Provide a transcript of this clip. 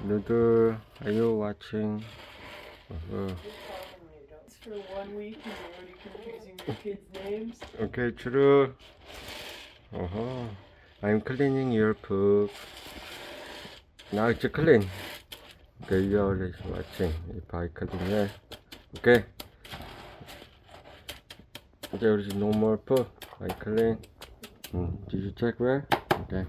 Noodle, are you watching? It's for 1 week and you're already confusing your kids' names. Okay, Churu. I'm cleaning your poop. Now it's clean. Okay, you're always watching if I clean it. Okay. There is no more poop. I clean. Did you check where? Okay.